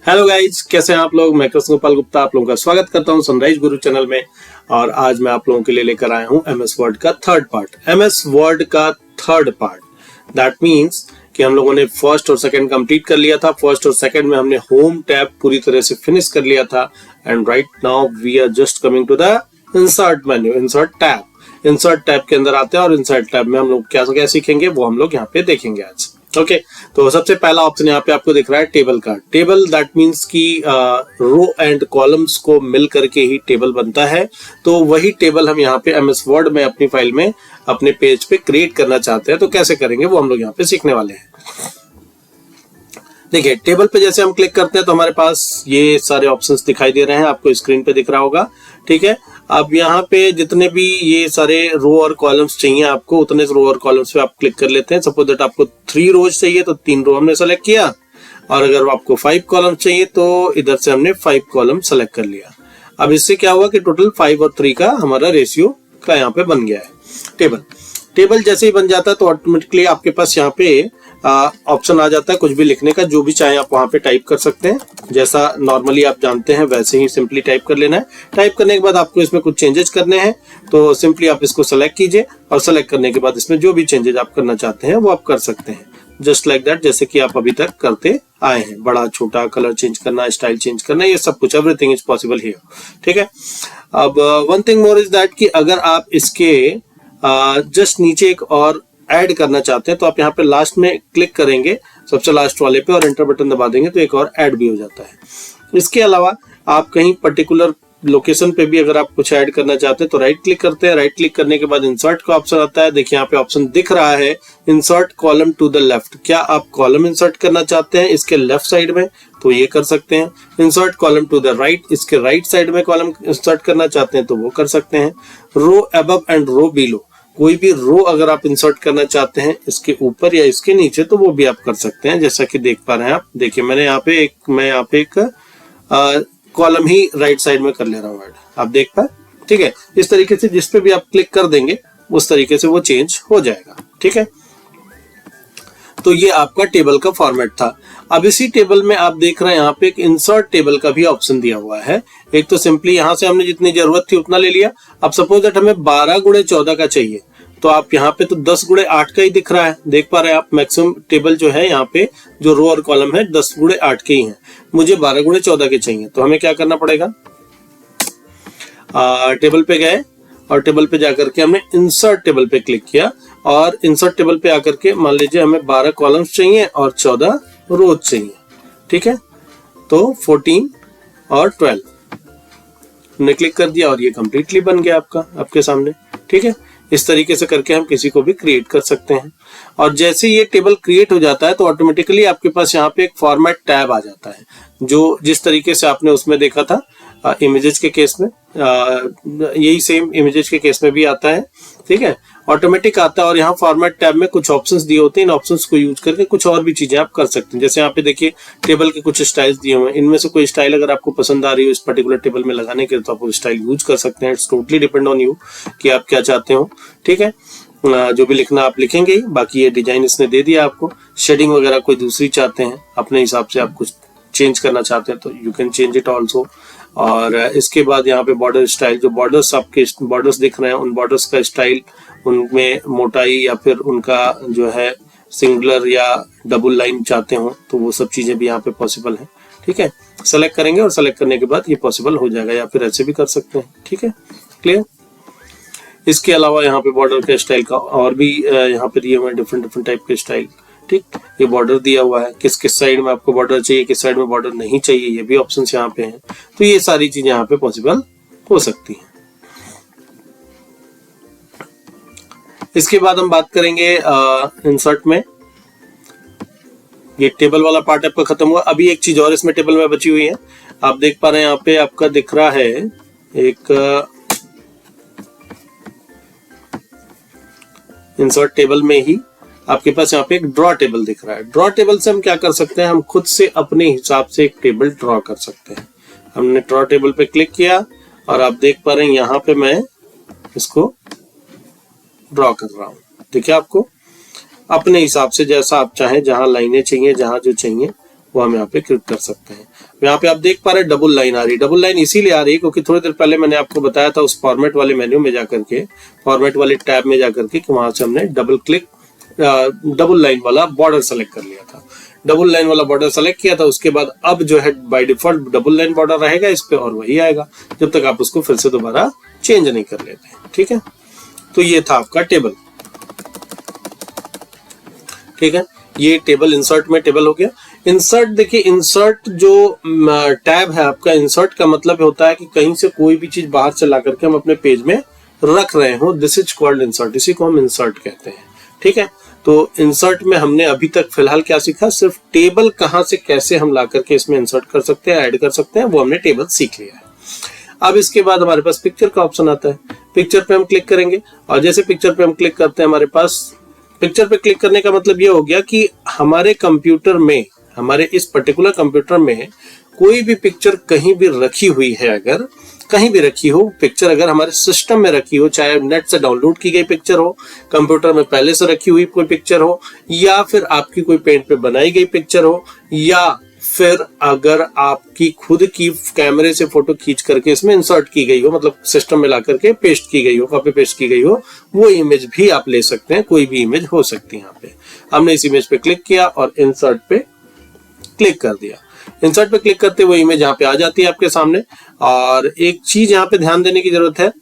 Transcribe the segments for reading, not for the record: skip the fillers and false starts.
Hello guys, कैसे हैं आप लोग। मैं कृष्ण गोपाल गुप्ता आप लोगों का स्वागत करता हूं सनराइज गुरु चैनल में। और आज मैं आप लोगों के लिए लेकर आया हूं एमएस वर्ड का थर्ड पार्ट। एमएस वर्ड का थर्ड पार्ट दैट मींस कि हम लोगों ने फर्स्ट और सेकंड कंप्लीट कर लिया था। फर्स्ट और सेकंड में हमने होम टैब पूरी तरह से फिनिश कर लिया था and right now we are just coming to the insert menu, insert tab. Insert tab के अंदर आते हैं और इंसर्ट टैब में हम लोग क्या क्या सीखेंगे वो हम लोग यहाँ पे देखेंगे आज। ओके तो सबसे पहला ऑप्शन यहाँ पे आपको दिख रहा है टेबल का। टेबल दैट मींस कि रो एंड कॉलम्स को मिल करके ही टेबल बनता है। तो वही टेबल हम यहाँ पे एमएस वर्ड में अपनी फाइल में अपने पेज पे क्रिएट करना चाहते हैं। तो कैसे करेंगे वो हम लोग यहाँ पे सीखने वाले हैं। देखिए टेबल पे जैसे हम क्लिक करते हैं तो हमारे पास ये सारे ऑप्शंस दिखाई दे रहे हैं, आपको स्क्रीन पे दिख रहा होगा। ठीक है, अब यहाँ पे जितने भी ये सारे रो और कॉलम्स चाहिए आपको, उतने रो और कॉलम्स पे आप क्लिक कर लेते हैं। सपोज दैट आपको 3 रोज चाहिए तो 3 रो हमने सेलेक्ट किया, और अगर आपको 5 कॉलम चाहिए तो इधर से हमने 5 कॉलम सेलेक्ट कर लिया। अब इससे क्या हुआ कि टोटल 5 और 3 का हमारा रेशियो का यहाँ पे बन गया है टेबल जैसे ही बन जाता है तो ऑटोमेटिकली आपके पास यहाँ पे ऑप्शन आ जाता है कुछ भी लिखने का। जो भी चाहे आप वहां पे टाइप कर सकते हैं, जैसा नॉर्मली आप जानते हैं वैसे ही सिंपली टाइप कर लेना है। टाइप करने के बाद आपको इसमें कुछ चेंजेस करने हैं तो सिंपली आप इसको सेलेक्ट कीजिए, और सेलेक्ट करने के बाद इसमें जो भी चेंजेस आप करना चाहते हैं वो आप कर सकते हैं, जस्ट लाइक दैट, जैसे कि आप अभी तक करते आए हैं। बड़ा छोटा, कलर चेंज करना, स्टाइल चेंज करना, ये सब कुछ एवरीथिंग इज पॉसिबल हियर। ठीक है, अब one thing more is that कि अगर आप इसके जस्ट नीचे एक और ऐड करना चाहते हैं तो आप यहाँ पे लास्ट में क्लिक करेंगे, सबसे लास्ट वाले पे, और एंटर बटन दबा देंगे तो एक और ऐड भी हो जाता है। इसके अलावा आप कहीं पर्टिकुलर लोकेशन पे भी अगर आप कुछ ऐड करना चाहते हैं तो राइट क्लिक करते हैं। राइट क्लिक करने के बाद इंसर्ट का ऑप्शन आता है। देखिए यहाँ पे ऑप्शन दिख रहा है insert column to the left. क्या आप कॉलम इंसर्ट करना चाहते हैं इसके लेफ्ट साइड में तो ये कर सकते हैं। Insert column to the right, इसके राइट साइड में कॉलम इंसर्ट करना चाहते हैं तो वो कर सकते हैं। रो अबव एंड रो बिलो, कोई भी रो अगर आप इंसर्ट करना चाहते हैं इसके ऊपर या इसके नीचे तो वो भी आप कर सकते हैं, जैसा कि देख पा रहे हैं आप। देखिए मैं यहाँ पे एक कॉलम ही राइट साइड में कर ले रहा हूँ ऐड, आप देख पाए। ठीक है, इस तरीके से जिस पे भी आप क्लिक कर देंगे उस तरीके से वो चेंज हो जाएगा। ठीक है, तो ये आपका टेबल का फॉर्मेट था। अब इसी टेबल में आप देख रहे हैं यहाँ पे एक इंसर्ट टेबल का भी ऑप्शन दिया हुआ है। एक तो सिंपली यहाँ से हमने जितनी जरूरत थी उतना ले लिया। अब सपोज दैट हमें 12 गुणे 14 का चाहिए तो आप यहाँ पे तो 10 गुणे 8 का ही दिख रहा है, देख पा रहे हैं आप। मैक्सिमम टेबल जो है यहाँ पे जो रो और कॉलम है 10 गुणे 8 के ही है, मुझे 12 गुणे 14 के चाहिए। तो हमें क्या करना पड़ेगा, टेबल पे गए और टेबल पे जाकर के हमने इंसर्ट टेबल पे क्लिक किया, और इंसर्ट टेबल पे आकर के मान लीजिए हमें 12 कॉलम्स चाहिए और 14 रोज चाहिए। ठीक है, तो 14 और 12 हमने क्लिक कर दिया और ये कंप्लीटली बन गया आपके सामने। ठीक है, इस तरीके से करके हम किसी को भी क्रिएट कर सकते हैं। और जैसे ये टेबल क्रिएट हो जाता है तो ऑटोमेटिकली आपके पास यहाँ पे एक फॉर्मेट टैब आ जाता है, जो जिस तरीके से आपने उसमें देखा था इमेजेस के केस में, यही सेम इमेजेस के केस में भी आता है। ठीक है, ऑटोमेटिक आता है, और यहाँ फॉर्मेट टैब में कुछ ऑप्शंस दिए होते हैं। इन ऑप्शंस को यूज करके कुछ और भी चीजें आप कर सकते हैं। जैसे यहाँ पे देखिए टेबल के कुछ स्टाइल्स दिए हुए हैं, इनमें से कोई स्टाइल अगर आपको पसंद आ रही हो इस पर्टिकुलर टेबल में लगाने के लिए तो आप वो स्टाइल यूज कर सकते हैं। It's totally depend on you कि आप क्या चाहते हो। ठीक है, जो भी लिखना आप लिखेंगे ही, बाकी ये डिजाइन इसने दे दिया आपको। शेडिंग वगैरह कोई दूसरी चाहते हैं अपने हिसाब से, आप कुछ चेंज करना चाहते हैं तो you can change it also. और इसके बाद यहाँ पे बॉर्डर स्टाइल, जो बॉर्डर्स आपके बॉर्डर्स दिख रहे हैं उन बॉर्डर्स का स्टाइल, उनमें मोटाई या फिर उनका जो है सिंगुलर या डबल लाइन चाहते हो तो वो सब चीजें भी यहाँ पे पॉसिबल है। ठीक है, सेलेक्ट करेंगे और सेलेक्ट करने के बाद ये पॉसिबल हो जाएगा, या फिर ऐसे भी कर सकते हैं। ठीक है, क्लियर। इसके अलावा यहाँ पे बॉर्डर के स्टाइल का और भी यहाँ पे दिए हुए हैं डिफरेंट टाइप के स्टाइल। ठीक, ये बॉर्डर दिया हुआ है, किस किस साइड में आपको बॉर्डर चाहिए, किस साइड में बॉर्डर नहीं चाहिए, ये भी ऑप्शंस यहाँ पे हैं। तो ये सारी चीजें यहाँ पे पॉसिबल हो सकती हैं। इसके बाद हम बात करेंगे इंसर्ट में। ये टेबल वाला पार्ट आपका खत्म हुआ। अभी एक चीज और इसमें टेबल में बची हुई है, आप देख पा रहे हैं यहाँ पे आपका दिख रहा है एक इंसर्ट टेबल में ही आपके पास यहाँ पे एक ड्रॉ टेबल दिख रहा है। ड्रॉ टेबल से हम क्या कर सकते हैं, हम खुद से अपने हिसाब से एक टेबल ड्रॉ कर सकते हैं। हमने ड्रॉ टेबल पे क्लिक किया और आप देख पा रहे हैं यहाँ पे मैं इसको ड्रॉ कर रहा हूँ। देखिए आपको अपने हिसाब से जैसा आप चाहें, जहां लाइनें चाहिए, जहां जो चाहिए वो हम यहाँ पे क्लिक कर सकते हैं। यहाँ पे आप देख पा रहे हैं डबल लाइन आ रही है। डबल लाइन इसीलिए आ रही है क्योंकि थोड़ी देर पहले मैंने आपको बताया था उस फॉर्मेट वाले मेन्यू में जाकर के, फॉर्मेट वाले टैब में जाकर के, कि वहां से हमने डबल लाइन वाला बॉर्डर सेलेक्ट कर लिया था। डबल लाइन वाला बॉर्डर सेलेक्ट किया था, उसके बाद अब जो है by default double line border रहेगा इस पे और वही आएगा जब तक आप उसको फिर से दोबारा चेंज नहीं कर लेते। ठीक है, तो ये था आपका टेबल। ठीक है, ये टेबल इंसर्ट में टेबल हो गया। इंसर्ट देखिए, इंसर्ट जो टैब है आपका, इंसर्ट का मतलब होता है कि कहीं से कोई भी चीज बाहर से ला करके हम अपने पेज में रख रहे हो, दिस इज कॉल्ड इंसर्ट, इसी को हम इंसर्ट कहते हैं। ठीक है, तो इंसर्ट में हमने अभी तक फिलहाल क्या सीखा, सिर्फ टेबल कहां से कैसे हम ला करके इसमें इंसर्ट कर सकते हैं, ऐड कर सकते हैं, वो हमने टेबल सीख लिया है। अब इसके बाद हमारे पास पिक्चर का ऑप्शन आता है। पिक्चर पे हम क्लिक करेंगे और जैसे पिक्चर पे हम क्लिक करते हैं, हमारे पास पिक्चर पे क्लिक करने का मतलब ये हो गया कि हमारे कंप्यूटर में, हमारे इस पर्टिकुलर कंप्यूटर में कोई भी पिक्चर कहीं भी रखी हुई है, अगर कहीं भी रखी हो पिक्चर, अगर हमारे सिस्टम में रखी हो, चाहे नेट से डाउनलोड की गई पिक्चर हो, कंप्यूटर में पहले से रखी हुई कोई पिक्चर हो, या फिर आपकी कोई पेंट पे बनाई गई पिक्चर हो, या फिर अगर आपकी खुद की कैमरे से फोटो खींच करके इसमें इंसर्ट की गई हो, मतलब सिस्टम में ला करके पेस्ट की गई हो, कॉपी पेस्ट की गई हो, वो इमेज भी आप ले सकते हैं। कोई भी इमेज हो सकती है। यहाँ पे हमने इस इमेज पे क्लिक किया और इंसर्ट पे क्लिक कर दिया। इंसर्ट पे क्लिक करते हुए इमेज यहाँ पे आ जाती है आपके सामने। और एक चीज यहाँ पे ध्यान देने की जरूरत है,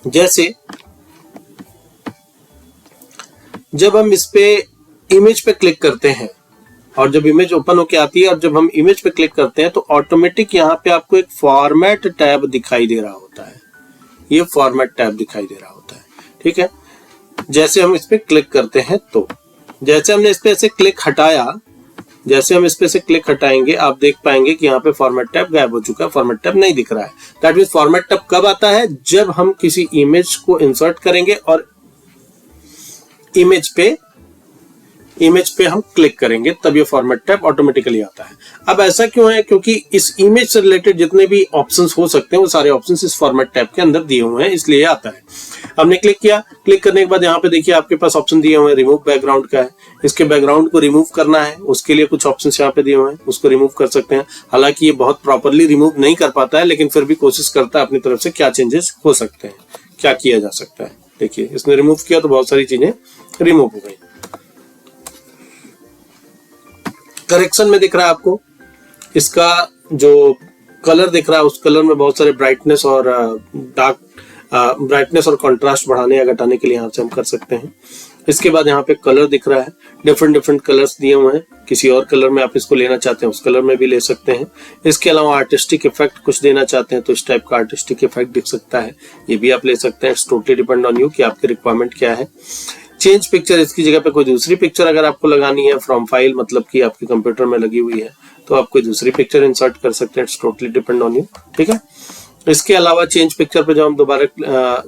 जैसे जब हम इस पे इमेज पे क्लिक करते हैं और जब इमेज ओपन होके आती है और जब हम इमेज पे क्लिक करते हैं तो ऑटोमेटिक यहाँ पे आपको एक फॉर्मेट टैब दिखाई दे रहा होता है। ये फॉर्मेट टैब दिखाई दे रहा होता है। ठीक है, जैसे हम इस पे क्लिक करते हैं तो जैसे हमने इस पे ऐसे क्लिक हटाया, जैसे हम इस पे से क्लिक हटाएंगे आप देख पाएंगे कि यहाँ पे फॉर्मेट टैब गायब हो चुका है, फॉर्मेट टैब नहीं दिख रहा है। दैट मींस फॉर्मेट टैब कब आता है, जब हम किसी इमेज को इंसर्ट करेंगे और इमेज पे हम क्लिक करेंगे, तब ये फॉर्मेट टैब ऑटोमेटिकली आता है। अब ऐसा क्यों है, क्योंकि इस इमेज से रिलेटेड जितने भी ऑप्शंस हो सकते हैं वो सारे ऑप्शंस इस फॉर्मेट टैब के अंदर दिए हुए हैं, इसलिए आता है। हमने क्लिक किया, क्लिक करने के बाद यहाँ पे देखिए आपके पास ऑप्शन दिए हुए हैं, रिमूव बैकग्राउंड का है। इसके बैकग्राउंड को रिमूव करना है, उसके लिए कुछ ऑप्शन यहाँ पे दिए हुए हैं, उसको रिमूव कर सकते हैं। हालांकि ये बहुत प्रॉपरली रिमूव नहीं कर पाता है, लेकिन फिर भी कोशिश करता है अपनी तरफ से क्या चेंजेस हो सकते हैं, क्या किया जा सकता है। देखिए इसने रिमूव किया तो बहुत सारी चीजें रिमूव हो गई। करेक्शन में दिख रहा है आपको, इसका जो कलर दिख रहा है उस कलर में बहुत सारे ब्राइटनेस और ब्राइटनेस और कंट्रास्ट बढ़ाने या घटाने के लिए यहाँ से हम कर सकते हैं। इसके बाद यहाँ पे कलर दिख रहा है, डिफरेंट कलर्स दिए हुए हैं। किसी और कलर में आप इसको लेना चाहते हैं उस कलर में भी ले सकते हैं। इसके अलावा आर्टिस्टिक इफेक्ट कुछ देना चाहते हैं तो इस टाइप का आर्टिस्टिक इफेक्ट दिख सकता है, ये भी आप ले सकते हैं। It's totally depend on you कि आपकी रिक्वायरमेंट क्या है। चेंज पिक्चर, इसकी जगह पे कोई दूसरी पिक्चर अगर आपको लगानी है फ्रॉम फाइल, मतलब कि आपके कंप्यूटर में लगी हुई है, तो आप कोई दूसरी पिक्चर इंसर्ट कर सकते हैं। It's totally depend on you. ठीक है, इसके अलावा चेंज पिक्चर पे जब हम दोबारा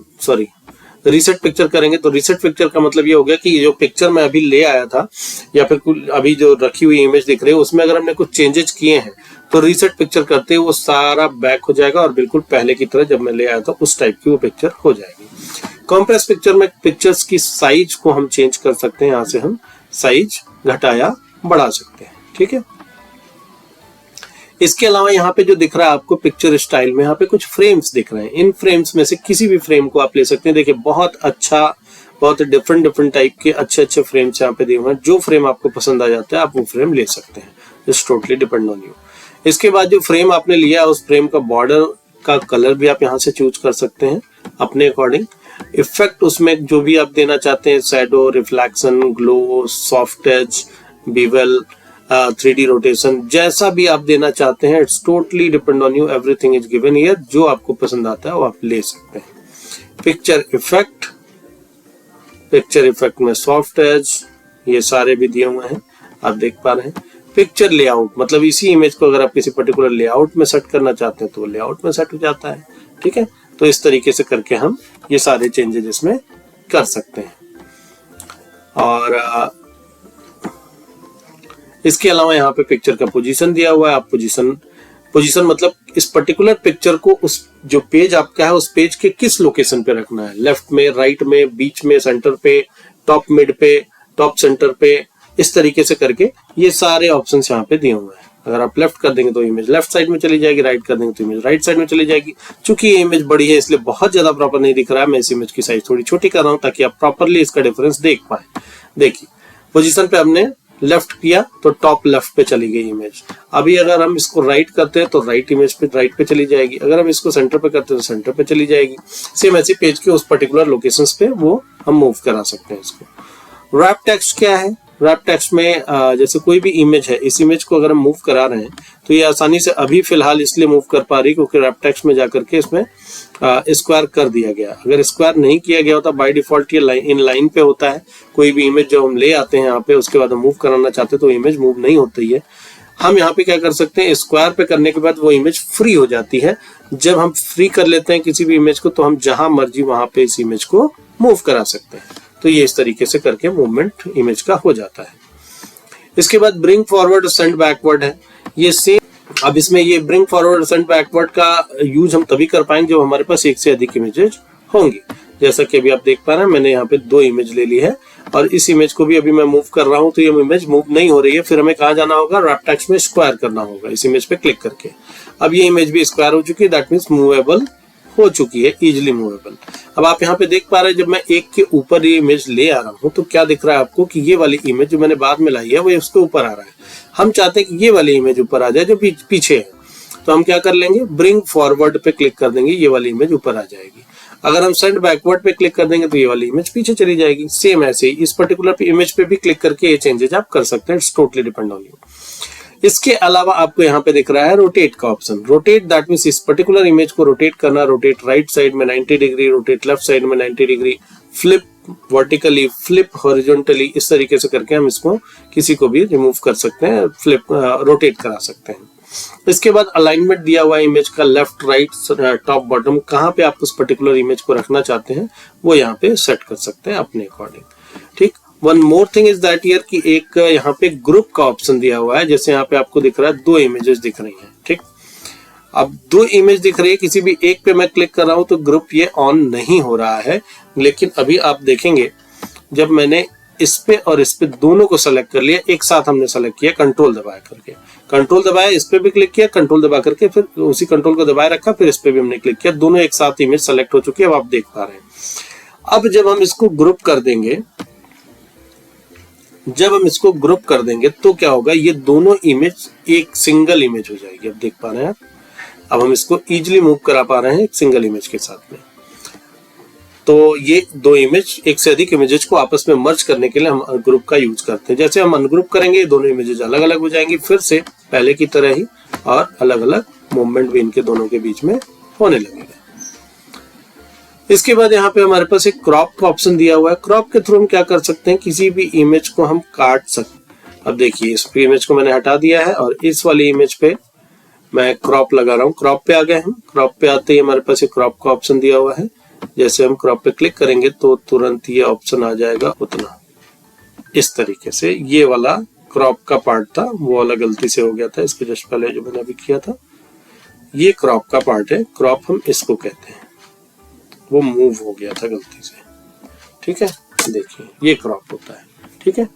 रीसेट पिक्चर करेंगे तो रीसेट पिक्चर का मतलब ये हो गया कि जो पिक्चर मैं अभी ले आया था या फिर अभी जो रखी हुई इमेज दिख रही है उसमें अगर हमने कुछ चेंजेस किए हैं तो रीसेट पिक्चर करते हुए वो सारा बैक हो जाएगा और बिल्कुल पहले की तरह जब मैं ले आया था उस टाइप की वो पिक्चर हो जाएगी। कॉम्प्रेस पिक्चर में पिक्चर्स की साइज को हम चेंज कर सकते हैं, यहाँ से हम साइज घटाया बढ़ा सकते हैं। ठीक है, इसके अलावा यहाँ पे जो दिख रहा है आपको पिक्चर स्टाइल में, यहाँ पे कुछ फ्रेम्स दिख रहे हैं। इन फ्रेम्स में से किसी भी फ्रेम को आप ले सकते हैं। देखिए बहुत अच्छा, बहुत डिफरेंट टाइप के अच्छे फ्रेम्स यहाँ पे दिए हुए हैं। जो फ्रेम आपको पसंद आ जाता है आप वो फ्रेम ले सकते हैं। It's totally depend on you. इसके बाद जो फ्रेम आपने लिया उस फ्रेम का बॉर्डर का कलर भी आप यहाँ से चूज कर सकते हैं अपने अकॉर्डिंग। इफेक्ट उसमें जो भी आप देना चाहते हैं, shadow, reflection, glow, soft touch, bevel, 3D rotation, जैसा भी आप देना चाहते हैं, it's totally depend on you. Everything is given here. जो आपको पसंद आता है वो आप ले सकते हैं। पिक्चर इफेक्ट में सॉफ्ट टच, ये सारे भी दिए हुए हैं, आप देख पा रहे हैं। पिक्चर लेआउट, मतलब इसी इमेज को अगर आप किसी पर्टिकुलर लेआउट में सेट करना चाहते हैं तो वो लेआउट में सेट हो जाता है। ठीक है, तो इस तरीके से करके हम ये सारे चेंजेस इसमें कर सकते हैं। और इसके अलावा यहाँ पे पिक्चर का पोजीशन दिया हुआ है। आप पोजीशन मतलब इस पर्टिकुलर पिक्चर को उस जो पेज आपका है उस पेज के किस लोकेशन पे रखना है, लेफ्ट में, राइट में, बीच में, सेंटर पे, टॉप मिड पे, टॉप सेंटर पे, इस तरीके से करके ये सारे ऑप्शन यहाँ पे दिए हुए हैं। अगर आप लेफ्ट कर देंगे तो इमेज लेफ्ट साइड में चली जाएगी, राइट कर देंगे तो इमेज राइट साइड में चली जाएगी। चूंकि ये इमेज बड़ी है इसलिए बहुत ज्यादा प्रॉपर नहीं दिख रहा है, मैं इस इमेज की साइज थोड़ी छोटी कर रहा हूँ ताकि आप प्रॉपरली इसका डिफरेंस देख पाए। देखिए पोजीशन पे हमने लेफ्ट किया तो टॉप लेफ्ट पे चली गई इमेज। अभी अगर हम इसको राइट करते हैं तो राइट इमेज पे राइट पे चली जाएगी, अगर हम इसको सेंटर पे करते हैं तो सेंटर पे चली जाएगी। सेम ऐसे पेज के उस पर्टिकुलर लोकेशंस पे वो हम मूव करा सकते हैं इसको। रैप टेक्स्ट क्या है? रैप टेक्स्ट में जैसे कोई भी इमेज है, इस इमेज को अगर हम मूव करा रहे हैं तो ये आसानी से अभी फिलहाल इसलिए मूव कर पा रही क्योंकि रैप टेक्स्ट में जाकर के इसमें स्क्वायर कर दिया गया। अगर स्क्वायर नहीं किया गया होता बाय डिफॉल्ट ये इन लाइन पे होता है। कोई भी इमेज जब हम ले आते हैं यहाँ पे उसके बाद हम मूव कराना चाहते हैं तो इमेज मूव नहीं होती है। हम यहाँ पे क्या कर सकते हैं, स्क्वायर पे करने के बाद वो इमेज फ्री हो जाती है। जब हम फ्री कर लेते हैं किसी भी इमेज को तो हम जहां मर्जी वहां पे इस इमेज को मूव करा सकते हैं। तो ये इस तरीके से करके मूवमेंट इमेज का हो जाता है। इसके बाद ब्रिंग फॉरवर्ड और सेंड बैकवर्ड है, ये सेम। अब इसमें ये ब्रिंग फॉरवर्ड और सेंड बैकवर्ड का यूज हम तभी कर पाएंगे जब हमारे पास एक से अधिक इमेजेस होंगी। जैसा कि अभी आप देख पा रहे हैं मैंने यहाँ पे 2 इमेज ले ली है और इस इमेज को भी अभी मैं मूव कर रहा हूँ तो ये इमेज मूव नहीं हो रही है। फिर हमें कहाँ जाना होगा, रैप टेक्स्ट में स्क्वायर करना होगा इस इमेज पे क्लिक करके। अब ये इमेज भी स्क्वायर हो चुकी है, दैट मीन्स मूवेबल हो चुकी है, इजिली मूवेबल। अब आप यहाँ पे देख पा रहे हैं जब मैं एक के ऊपर ये इमेज ले आ रहा हूँ तो क्या दिख रहा है आपको कि ये वाली इमेज जो मैंने बाद में लाई है वो उसके ऊपर आ रहा है। हम चाहते हैं कि ये वाली इमेज ऊपर आ जाए जो पीछे है, तो हम क्या कर लेंगे, ब्रिंग फॉरवर्ड पे क्लिक कर देंगे, ये वाली इमेज ऊपर आ जाएगी। अगर हम सेंड बैकवर्ड पे क्लिक कर देंगे तो ये वाली इमेज पीछे चली जाएगी। सेम ऐसे ही इस पर्टिकुलर इमेज पे भी क्लिक करके ये चेंजेस आप कर सकते हैं, it's totally depend on you. इसके अलावा आपको यहाँ पे दिख रहा है रोटेट का ऑप्शन। रोटेट दैट मींस इस पर्टिकुलर इमेज को रोटेट करना, रोटेट राइट साइड में 90 डिग्री, रोटेट लेफ्ट साइड में 90 degree, flip vertically, flip horizontally, इस तरीके से करके हम इसको किसी को भी रिमूव कर सकते हैं, फ्लिप रोटेट करा सकते हैं। इसके बाद अलाइनमेंट दिया हुआ इमेज का लेफ्ट राइट टॉप बॉटम, कहाँ पे आप उस पर्टिकुलर इमेज को रखना चाहते हैं वो यहाँ पे सेट कर सकते हैं अपने अकॉर्डिंग। ठीक, one more thing is that here कि एक यहाँ पे ग्रुप का ऑप्शन दिया हुआ है। जैसे यहाँ पे आपको दिख रहा है 2 इमेजेस दिख रही हैं। ठीक, अब 2 इमेज दिख रही है, किसी भी एक पे मैं क्लिक कर रहा हूं तो ग्रुप ये ऑन नहीं हो रहा है। लेकिन अभी आप देखेंगे जब मैंने इस पे और इस पे दोनों को सेलेक्ट कर लिया, एक साथ हमने सेलेक्ट किया कंट्रोल दबाया करके, कंट्रोल दबाया, इस पे भी क्लिक किया, कंट्रोल दबा करके फिर उसी कंट्रोल को दबाए रखा, फिर इस पे भी हमने क्लिक किया, दोनों एक साथ इमेज सेलेक्ट हो चुकी है। अब आप देख पा रहे हैं। अब जब हम इसको ग्रुप कर देंगे, तो क्या होगा, ये दोनों इमेज एक सिंगल इमेज हो जाएगी। अब देख पा रहे हैं आप, अब हम इसको इजीली मूव करा पा रहे हैं एक सिंगल इमेज के साथ में। तो ये 2 इमेज, एक से अधिक इमेजेस को आपस में मर्ज करने के लिए हम ग्रुप का यूज करते हैं। जैसे हम अनग्रुप करेंगे दोनों इमेजेस अलग अलग हो जाएंगी, फिर से पहले की तरह ही, और अलग अलग मूवमेंट भी इनके दोनों के बीच में होने लगेगा। इसके बाद यहाँ पे हमारे पास एक क्रॉप का ऑप्शन दिया हुआ है। क्रॉप के थ्रू हम क्या कर सकते हैं, किसी भी इमेज को हम काट सकते हैं। अब देखिए इस इमेज को मैंने हटा दिया है और इस वाली इमेज पे मैं क्रॉप लगा रहा हूँ। क्रॉप पे आ गए हम। क्रॉप पे आते ही हमारे पास एक क्रॉप का ऑप्शन दिया हुआ है। जैसे हम क्रॉप पे क्लिक करेंगे तो तुरंत ये ऑप्शन आ जाएगा उतना, इस तरीके से। ये वाला क्रॉप का पार्ट था, वो वाला गलती से हो गया था, इसके जस्ट पहले जो मैंने अभी किया था, ये क्रॉप का पार्ट है। क्रॉप हम इसको कहते हैं, वो मूव हो गया था गलती से। ठीक है, देखिए ये क्रॉप होता है। ठीक है,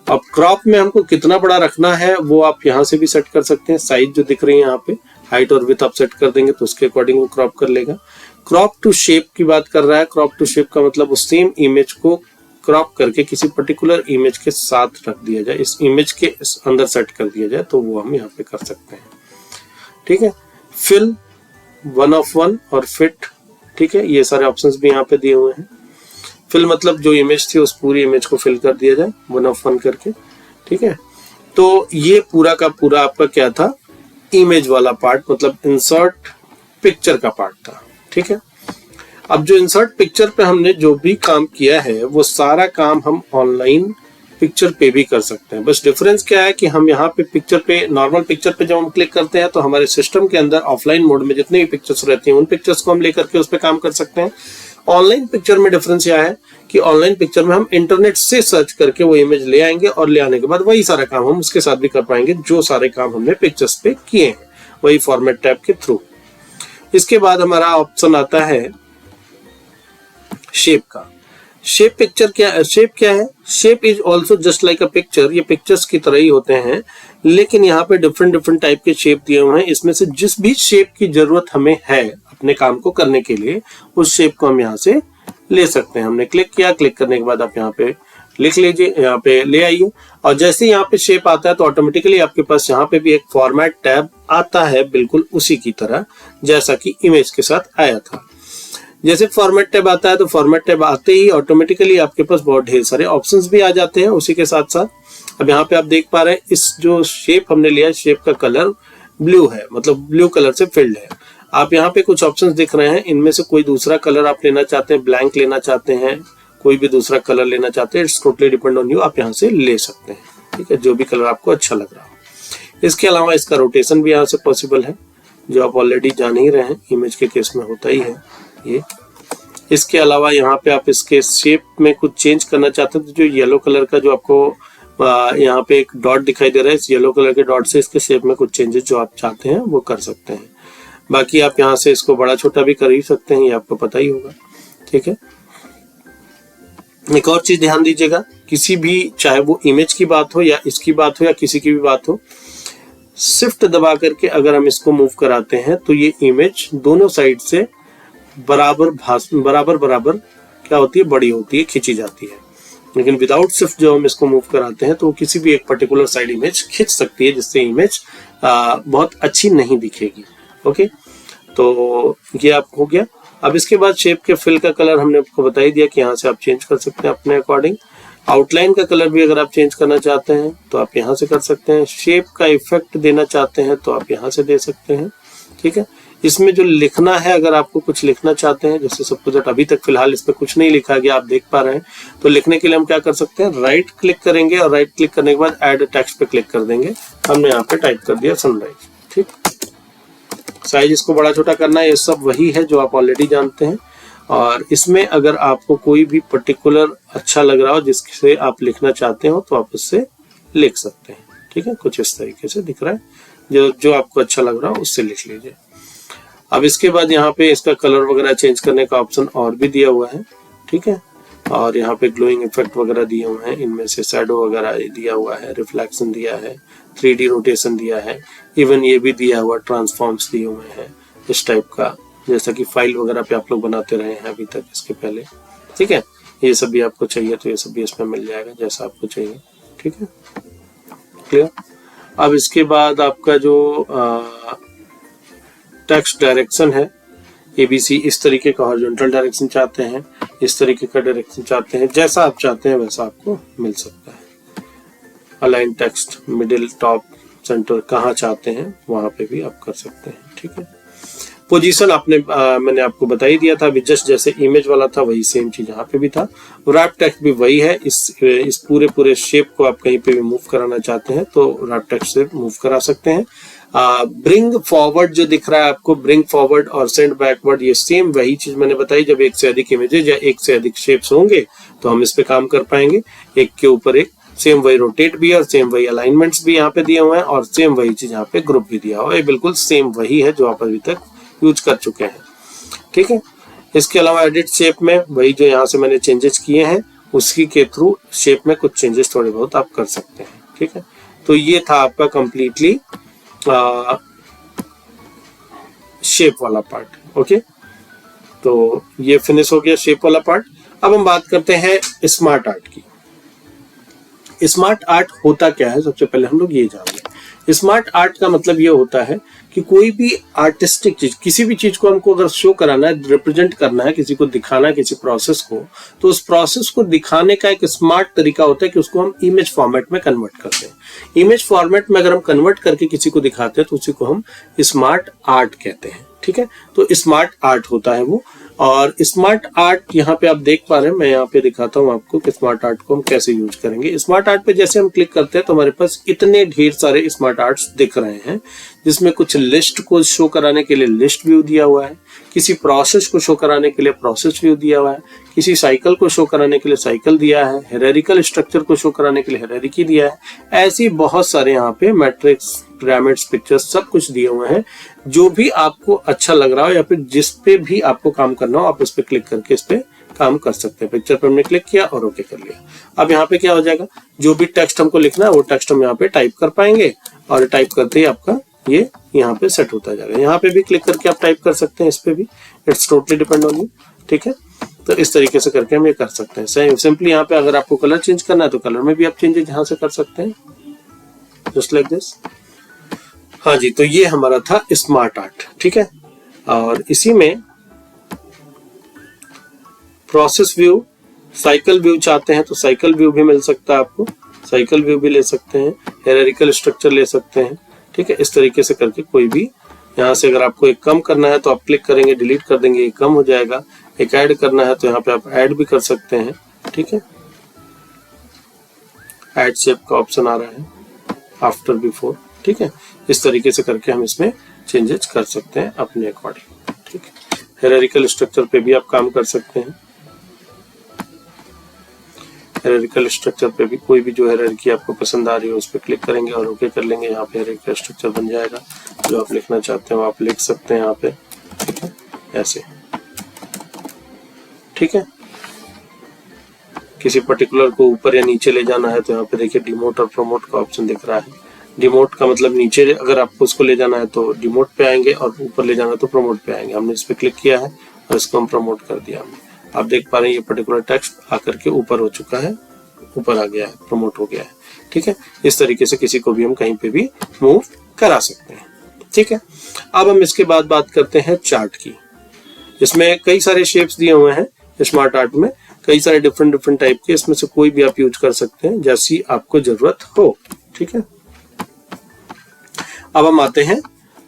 अब क्रॉप में हमको कितना बड़ा रखना है वो आप यहाँ से भी सेट कर सकते हैं। साइज जो दिख रही है यहाँ पे, हाइट और विड्थ आप सेट कर देंगे तो उसके अकॉर्डिंग वो क्रॉप कर लेगा। क्रॉप टू शेप की बात कर रहा है। क्रॉप टू शेप का मतलब उस सेम इमेज को क्रॉप करके किसी पर्टिकुलर इमेज के साथ रख दिया जाए, इस इमेज के अंदर सेट कर दिया जाए, तो वो हम यहाँ पे कर सकते हैं। ठीक है, फिल, 1 of 1 और फिट। ठीक है, ये सारे ऑप्शंस भी यहाँ पे दिए हुए हैं। फिल मतलब जो इमेज थी उस पूरी इमेज को फिल कर दिया जाए 1 of 1 करके। ठीक है, तो ये पूरा का पूरा आपका क्या था, इमेज वाला पार्ट, मतलब इंसर्ट पिक्चर का पार्ट था। ठीक है, अब जो इंसर्ट पिक्चर पे हमने जो भी काम किया है वो सारा काम हम ऑनलाइन पिक्चर पे भी कर सकते हैं। बस डिफरेंस क्या है कि हम यहाँ पे पिक्चर पे, नॉर्मल पिक्चर पे जब हम क्लिक करते हैं तो हमारे सिस्टम के अंदर ऑफलाइन मोड में जितनी भी पिक्चर्स रहती हैं उन पिक्चर्स को हम लेकर के उस पर काम कर सकते हैं। ऑनलाइन पिक्चर में डिफरेंस यह है कि ऑनलाइन पिक्चर में हम इंटरनेट से सर्च करके वो इमेज ले आएंगे और ले आने के बाद वही सारा काम हम उसके साथ भी कर पाएंगे जो सारे काम हमने पिक्चर्स पे किए हैं, वही फॉर्मेट टैब के थ्रू। इसके बाद हमारा ऑप्शन आता है शेप का। शेप पिक्चर शेप क्या है? Shape is also just like a picture. ये पिक्चर्स की तरह ही होते हैं, लेकिन यहाँ पे डिफरेंट टाइप के शेप दिए हुए हैं। इसमें से जिस भी शेप की जरूरत हमें है अपने काम को करने के लिए, उस शेप को हम यहाँ से ले सकते हैं। हमने क्लिक किया, क्लिक करने के बाद आप यहाँ पे लिख लीजिए, यहाँ पे ले आइए, और जैसे यहाँ पे शेप आता है तो ऑटोमेटिकली आपके पास यहाँ पे भी एक फॉर्मेट टैब आता है, बिल्कुल उसी की तरह जैसा कि इमेज के साथ आया था। जैसे फॉर्मेट टैब आता है तो फॉर्मेट टैब आते ही ऑटोमेटिकली आपके पास बहुत ढेर सारे ऑप्शंस भी आ जाते हैं उसी के साथ साथ। अब यहाँ पे आप देख पा रहे हैं, इस जो शेप हमने लिया है, शेप का कलर ब्लू है, मतलब ब्लू कलर से फिल्ड है। आप यहाँ पे कुछ ऑप्शंस दिख रहे हैं, इनमें से कोई दूसरा कलर आप लेना चाहते हैं, ब्लैंक लेना चाहते हैं, कोई भी दूसरा कलर लेना चाहते हैं, it's totally depend on you. आप यहाँ से ले सकते हैं, ठीक है, जो भी कलर आपको अच्छा लग रहा हो। इसके अलावा इसका रोटेशन भी यहाँ से पॉसिबल है, जो आप ऑलरेडी जान ही रहे हैं, इमेज के केस में होता ही है ये। इसके अलावा यहाँ पे आप इसके शेप में कुछ चेंज करना चाहते हैं तो जो येलो कलर का जो आपको यहाँ पे एक डॉट दिखाई दे रहा है, इस येलो कलर के डॉट से इसके शेप में कुछ चेंजेस जो आप चाहते हैं वो कर सकते हैं। बाकी आप यहाँ से इसको बड़ा छोटा भी कर ही सकते हैं, ये आपको पता ही होगा, ठीक है। एक और चीज ध्यान दीजिएगा, किसी भी, चाहे वो इमेज की बात हो या इसकी बात हो या किसी की भी बात हो, शिफ्ट दबा करके अगर हम इसको मूव कराते हैं तो ये इमेज दोनों साइड से बराबर क्या होती है, बड़ी होती है, खींची जाती है। लेकिन विदाउट शिफ्ट जो हम इसको मूव कराते हैं तो वो किसी भी एक पर्टिकुलर साइड इमेज खींच सकती है, जिससे इमेज बहुत अच्छी नहीं दिखेगी। ओके, तो ये आप हो गया। अब इसके बाद शेप के फिल का कलर हमने आपको बता ही दिया कि यहाँ से आप चेंज कर सकते हैं अपने अकॉर्डिंग। आउटलाइन का कलर भी अगर आप चेंज करना चाहते हैं तो आप यहाँ से कर सकते हैं। शेप का इफेक्ट देना चाहते हैं तो आप यहाँ से दे सकते हैं, ठीक है। इसमें जो लिखना है, अगर आपको कुछ लिखना चाहते हैं, जैसे सपोज दैट अभी तक फिलहाल इस पे कुछ नहीं लिखा गया, आप देख पा रहे हैं, तो लिखने के लिए हम क्या कर सकते हैं, राइट क्लिक करेंगे और राइट क्लिक करने के बाद ऐड टेक्स्ट पे क्लिक कर देंगे। हमने यहाँ पे टाइप कर दिया सनराइज, ठीक। साइज इसको बड़ा छोटा करना है, ये सब वही है जो आप ऑलरेडी जानते हैं। और इसमें अगर आपको कोई भी पर्टिकुलर अच्छा लग रहा हो जिससे आप लिखना चाहते हो तो आप उससे लिख सकते हैं, ठीक है। कुछ इस तरीके से दिख रहा है, जो आपको अच्छा लग रहा हो उससे लिख लीजिए। अब इसके बाद यहाँ पे इसका कलर वगैरह चेंज करने का ऑप्शन और भी दिया हुआ है, ठीक है। और यहाँ पे ग्लोइंग इफेक्ट वगैरह दिए हुए हैं, इनमें से शैडो वगैरह दिया हुआ है, रिफ्लेक्शन दिया है, 3D रोटेशन दिया है, इवन ये भी दिया हुआ ट्रांसफॉर्म्स दिए हुए हैं इस टाइप का, जैसा कि फाइल वगैरह पे आप लोग बनाते रहे हैं अभी तक इसके पहले, ठीक है। ये सब भी आपको चाहिए तो ये सब भी इसमें मिल जाएगा जैसा आपको चाहिए, ठीक है, क्लियर। अब इसके बाद आपका जो टेक्स्ट डायरेक्शन है, ABC, इस तरीके का हॉरिजॉन्टल डायरेक्शन चाहते हैं, इस तरीके का डायरेक्शन चाहते हैं, जैसा आप चाहते हैं वैसा आपको मिल सकता है। Align text, middle, top, centre, कहाँ चाहते हैं वहां पे भी आप कर सकते हैं, ठीक है। पोजीशन मैंने आपको बता ही दिया था, अभी जस्ट जैसे इमेज वाला था वही सेम चीज यहाँ पे भी था। रैप टेक्स्ट भी वही है, इस पूरे शेप को आप कहीं पे भी मूव कराना चाहते हैं तो रैप टेक्स्ट से मूव करा सकते हैं। ब्रिंग फॉरवर्ड जो दिख रहा है आपको, ब्रिंग फॉरवर्ड और सेंड बैकवर्ड, ये सेम वही चीज मैंने बताई। जब एक से अधिक इमेजेज या एक से अधिक शेप्स होंगे तो हम इस पे काम कर पाएंगे, एक के ऊपर एक। सेम वही रोटेट भी है और सेम वही अलाइनमेंट्स भी यहाँ पे दिए हुए हैं और सेम वही चीज यहाँ पे ग्रुप भी दिया हुआ है, बिल्कुल सेम वही है जो आप अभी तक यूज कर चुके हैं, ठीक है। इसके अलावा एडिट शेप में वही जो यहाँ से मैंने चेंजेस किए हैं उसकी के थ्रू शेप में कुछ चेंजेस थोड़े बहुत आप कर सकते हैं, ठीक है। तो ये था आपका कंप्लीटली शेप वाला पार्ट, ओके। तो ये फिनिश हो गया शेप वाला पार्ट। अब हम बात करते हैं स्मार्ट आर्ट की। स्मार्ट आर्ट होता क्या है, सबसे पहले हम लोग ये जान लें। स्मार्ट आर्ट का मतलब ये होता है कि कोई भी आर्टिस्टिक चीज, किसी भी चीज को हमको अगर शो कराना है, रिप्रेजेंट करना है, किसी को दिखाना है किसी प्रोसेस को, तो उस प्रोसेस को दिखाने का एक स्मार्ट तरीका होता है कि उसको हम इमेज फॉर्मेट में कन्वर्ट करते हैं। इमेज फॉर्मेट में अगर हम कन्वर्ट करके किसी को दिखाते हैं तो उसी को हम स्मार्ट आर्ट कहते हैं, ठीक है। तो स्मार्ट आर्ट होता है वो। और स्मार्ट आर्ट यहाँ पे आप देख पा रहे हैं, मैं यहाँ पे दिखाता हूँ आपको कि स्मार्ट आर्ट को हम कैसे यूज करेंगे। स्मार्ट आर्ट पे जैसे हम क्लिक करते हैं तो हमारे पास इतने ढेर सारे स्मार्ट आर्ट्स दिख रहे हैं, जिसमें कुछ लिस्ट को शो कराने के लिए लिस्ट व्यू दिया हुआ है, किसी प्रोसेस को शो कराने के लिए प्रोसेस व्यू दिया हुआ है, किसी साइकिल को शो कराने के लिए साइकिल दिया है, हेरारिकल स्ट्रक्चर को शो कराने के लिए हेरारिकी दिया है। ऐसी बहुत सारे यहाँ पे मैट्रिक्स, पिरामिड्स, पिक्चर्स सब कुछ दिए हुए हैं। जो भी आपको अच्छा लग रहा हो या फिर जिस पे भी आपको काम करना हो, आप इस पे क्लिक करके इस पे काम कर सकते हैं। पिक्चर पर हमने क्लिक किया और ओके कर लिया। अब यहाँ पे क्या हो जाएगा, जो भी टेक्स्ट हमको लिखना है वो टेक्स्ट हम यहाँ पे टाइप कर पाएंगे और टाइप करते ही आपका ये यहाँ पे सेट होता जाएगा। यहाँ पे भी क्लिक करके आप टाइप कर सकते हैं, इस पे भी, it's totally depend on you. ठीक है, तो इस तरीके से करके हम ये कर सकते हैं। सिंपली यहाँ पे अगर आपको कलर चेंज करना है तो कलर में भी आप चेंजेस यहाँ से कर सकते हैं, जस्ट लाइक दिस। हाँ जी, तो ये हमारा था स्मार्ट आर्ट। ठीक है, और इसी में प्रोसेस व्यू, साइकिल व्यू चाहते हैं तो साइकिल व्यू भी मिल सकता है आपको, साइकिल व्यू भी ले सकते हैं, हेरारिकल स्ट्रक्चर ले सकते हैं। ठीक है, इस तरीके से करके कोई भी यहाँ से, अगर आपको एक कम करना है तो आप क्लिक करेंगे, डिलीट कर देंगे, ये कम हो जाएगा। एक ऐड करना है तो यहाँ पे आप ऐड भी कर सकते हैं। ठीक है, ऐड शेप का ऑप्शन आ रहा है, आफ्टर, बिफोर। ठीक है, इस तरीके से करके हम इसमें चेंजेस कर सकते हैं अपने अकॉर्डिंग। ठीक है, हेरारिकल स्ट्रक्चर पे भी आप काम कर सकते हैं। हेरारिकल स्ट्रक्चर पे भी कोई भी जो हेरारिकी आपको पसंद आ रही है उस पर क्लिक करेंगे और ओके कर लेंगे। यहाँ पे हेरारिकल स्ट्रक्चर बन जाएगा। जो आप लिखना चाहते हो आप लिख सकते हैं यहाँ पे। ठीक है, ऐसे। ठीक है, किसी पर्टिकुलर को ऊपर या नीचे ले जाना है तो यहाँ पे देखिए डिमोट और प्रमोट का ऑप्शन दिख रहा है। डिमोट का मतलब नीचे अगर आपको उसको ले जाना है तो डिमोट पे आएंगे और ऊपर ले जाना है तो प्रमोट पे आएंगे। हमने इस पे क्लिक किया है और इसको हम प्रमोट कर दिया हमने। आप देख पा रहे हैं ये पर्टिकुलर टेक्स्ट आकर के ऊपर हो चुका है, ऊपर आ गया है, प्रमोट हो गया है। ठीक है, इस तरीके से किसी को भी हम कहीं पे भी मूव करा सकते हैं। ठीक है, अब हम इसके बाद बात करते हैं चार्ट की। इसमें कई सारे शेप्स दिए हुए हैं स्मार्ट आर्ट में, कई सारे डिफरेंट टाइप के, इसमें से कोई भी आप यूज कर सकते हैं जैसी आपको जरूरत हो। ठीक है, अब हम आते हैं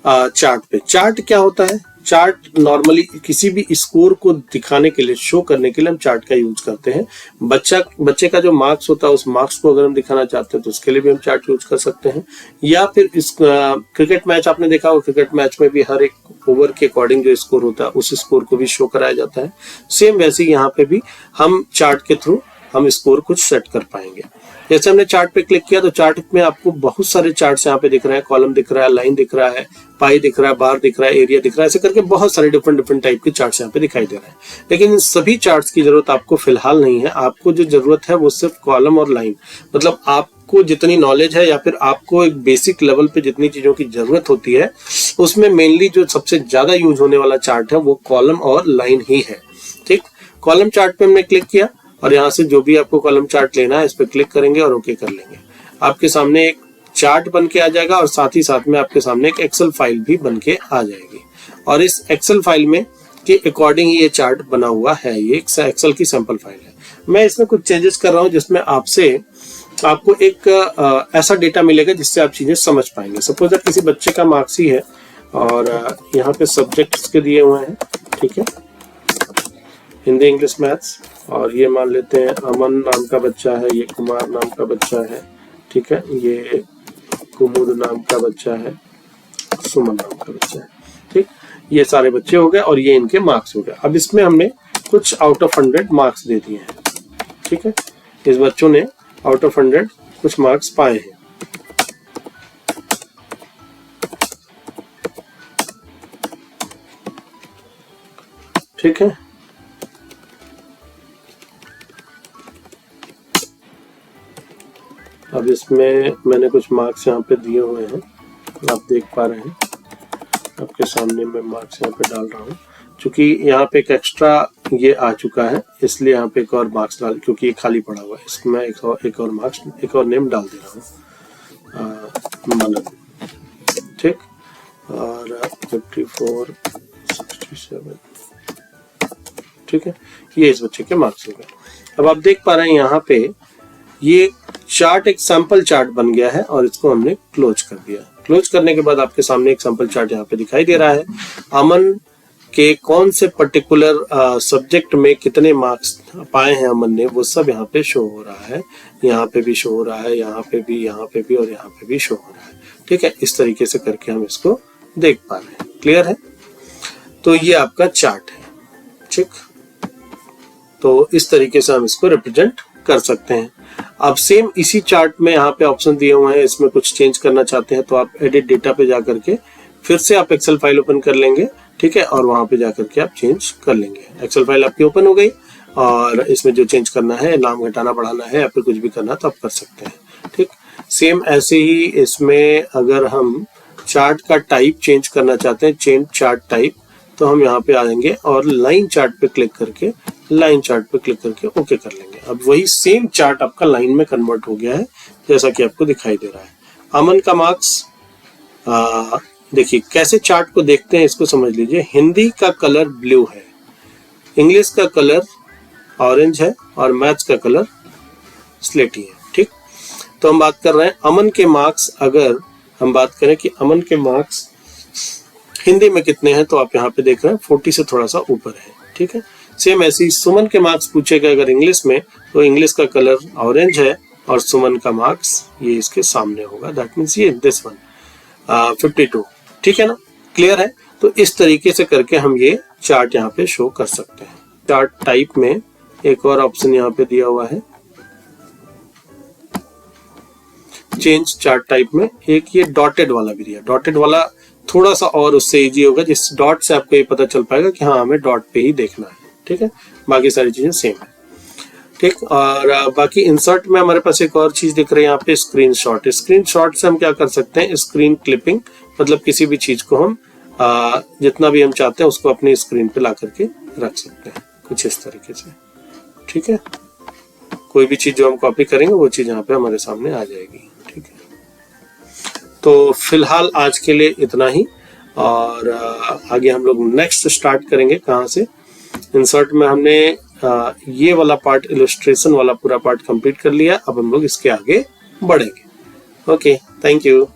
चार्ट पे। चार्ट क्या होता है? चार्ट नॉर्मली किसी भी स्कोर को दिखाने के लिए, शो करने के लिए हम चार्ट का यूज करते हैं। बच्चे का जो मार्क्स होता है उस मार्क्स को अगर हम दिखाना चाहते हैं तो उसके लिए भी हम चार्ट यूज कर सकते हैं। या फिर इस क्रिकेट मैच आपने देखा होगा, क्रिकेट मैच में भी हर एक ओवर के अकॉर्डिंग जो स्कोर होता है उस स्कोर को भी शो कराया जाता है। सेम वैसे ही यहाँ पे भी हम चार्ट के थ्रू हम स्कोर कुछ सेट कर पाएंगे। जैसे हमने चार्ट पे क्लिक किया तो चार्ट में आपको बहुत सारे चार्ट्स यहाँ पे दिख रहे हैं, कॉलम दिख रहा है, लाइन दिख रहा है, पाई दिख रहा है, बार दिख रहा है, एरिया दिख रहा है, ऐसे करके बहुत सारे डिफरेंट टाइप के चार्ट्स यहाँ पे दिखाई दे रहे हैं। लेकिन इन सभी चार्ट्स की जरूरत आपको फिलहाल नहीं है। आपको जो जरूरत है वो सिर्फ कॉलम और लाइन, मतलब आपको जितनी नॉलेज है या फिर आपको एक बेसिक लेवल पे जितनी चीजों की जरूरत होती है उसमें मेनली जो सबसे ज्यादा यूज होने वाला चार्ट है वो कॉलम और लाइन ही है। ठीक, कॉलम चार्ट पे हमने क्लिक किया और यहाँ से जो भी आपको कॉलम चार्ट लेना है इस पे क्लिक करेंगे और ओके कर लेंगे। आपके सामने एक चार्ट बन के आ जाएगा और साथ ही साथ में आपके सामने एक एक्सेल फाइल भी बन के आ जाएगी। और इस एक्सेल फाइल में के अकॉर्डिंग ये चार्ट बना हुआ है। ये एक एक्सेल की सैंपल फाइल है। मैं इसमें कुछ चेंजेस कर रहा हूँ जिसमें आपको एक ऐसा डेटा मिलेगा जिससे आप चीजें समझ पाएंगे। सपोज दैट किसी बच्चे का मार्क्स ही है और यहाँ पे सब्जेक्ट्स के दिए हुए हैं। ठीक है, हिंदी, इंग्लिश, मैथ्स, और ये मान लेते हैं अमन नाम का बच्चा है, ये कुमार नाम का बच्चा है। ठीक है, ये कुमुद नाम का बच्चा है, सुमन नाम का बच्चा है। ठीक, ये सारे बच्चे हो गए और ये इनके मार्क्स हो गए। अब इसमें हमने कुछ आउट ऑफ 100 मार्क्स दे दिए हैं। ठीक है, इस बच्चों ने आउट ऑफ 100 कुछ मार्क्स पाए हैं। ठीक है, अब इसमें मैंने कुछ मार्क्स यहाँ पे दिए हुए हैं, आप देख पा रहे हैं। आपके सामने मैं मार्क्स यहाँ पे डाल रहा हूँ। क्योंकि यहाँ पे एक एक्स्ट्रा ये आ चुका है इसलिए यहाँ पे एक और मार्क्स डाल, क्योंकि ये खाली पड़ा हुआ है इसमें एक और मार्क्स, एक और नेम डाल दे रहा हूँ, मनन। ठीक, और 54, 67। ठीक है, ये इस बच्चे के मार्क्स हो गए। अब आप देख पा रहे हैं यहाँ पे ये चार्ट एक सैंपल चार्ट बन गया है और इसको हमने क्लोज कर दिया। क्लोज करने के बाद आपके सामने एक सैंपल चार्ट यहाँ पे दिखाई दे रहा है। अमन के कौन से पर्टिकुलर सब्जेक्ट में कितने मार्क्स पाए हैं अमन ने, वो सब यहाँ पे शो हो रहा है। यहाँ पे भी शो हो रहा है, यहाँ पे भी और यहाँ पे भी शो हो रहा है। ठीक है, इस तरीके से करके हम इसको देख पा रहे हैं। क्लियर है? तो ये आपका चार्ट है, ठीक। तो इस तरीके से हम इसको रिप्रेजेंट कर सकते हैं। अब सेम इसी चार्ट में यहाँ पे ऑप्शन दिए हुए हैं, इसमें कुछ चेंज करना चाहते हैं तो आप एडिट डेटा पे जा करके फिर से आप एक्सेल फाइल ओपन कर लेंगे, ठीक है, और वहां पे जा करके आप चेंज कर लेंगे। एक्सेल फाइल आपकी ओपन हो गई और इसमें जो चेंज करना है, नाम घटाना बढ़ाना है या फिर कुछ भी करना है तो आप कर सकते हैं, ठीक। सेम ऐसे ही इसमें अगर हम चार्ट का टाइप चेंज करना चाहते हैं, चेंज चार्ट टाइप, तो हम यहाँ पे आएंगे और लाइन चार्ट पे क्लिक करके ओके कर लेंगे। अब वही सेम चार्ट आपका लाइन में कन्वर्ट हो गया है जैसा कि आपको दिखाई दे रहा है। अमन का मार्क्स, देखिए कैसे चार्ट को देखते हैं इसको समझ लीजिए। हिंदी का कलर ब्लू है, इंग्लिश का कलर ऑरेंज है और मैथ्स का कलर स्लेटी है, ठीक। तो हम बात कर रहे हैं अमन के मार्क्स, अगर हम बात करें कि अमन के मार्क्स हिंदी में कितने हैं तो आप यहाँ पे देख रहे हैं 40 से थोड़ा सा ऊपर है, ठीक है। सेम ऐसे ही सुमन के मार्क्स पूछेगा अगर इंग्लिश में, तो इंग्लिश का कलर ऑरेंज है और सुमन का मार्क्स ये इसके सामने होगा, दैट मीन्स ये दिस वन 52, ठीक है ना, क्लियर है। तो इस तरीके से करके हम ये चार्ट यहाँ पे शो कर सकते हैं। चार्ट टाइप में एक और ऑप्शन यहाँ पे दिया हुआ है, चेंज चार्ट टाइप में एक ये डॉटेड वाला भी दिया। डॉटेड वाला थोड़ा सा और उससे इजी होगा, जिस डॉट से आपको ये पता चल पाएगा कि हाँ हमें डॉट पे ही देखना है, ठीक है। बाकी सारी चीजें सेम है, ठीक। और बाकी इंसर्ट में हमारे पास एक और चीज दिख रही है यहाँ पे, स्क्रीनशॉट। स्क्रीनशॉट से हम क्या कर सकते हैं, स्क्रीन क्लिपिंग, मतलब किसी भी चीज को हम जितना भी हम चाहते हैं उसको अपनी स्क्रीन पे ला करके रख सकते हैं, कुछ इस तरीके से, ठीक है। कोई भी चीज जो हम कॉपी करेंगे वो चीज यहाँ पे हमारे सामने आ जाएगी, ठीक है। तो फिलहाल आज के लिए इतना ही, और आगे हम लोग नेक्स्ट स्टार्ट करेंगे कहाँ से। इंसर्ट में हमने ये वाला पार्ट, इलस्ट्रेशन वाला पूरा पार्ट कंप्लीट कर लिया, अब हम लोग इसके आगे बढ़ेंगे। Okay, thank you.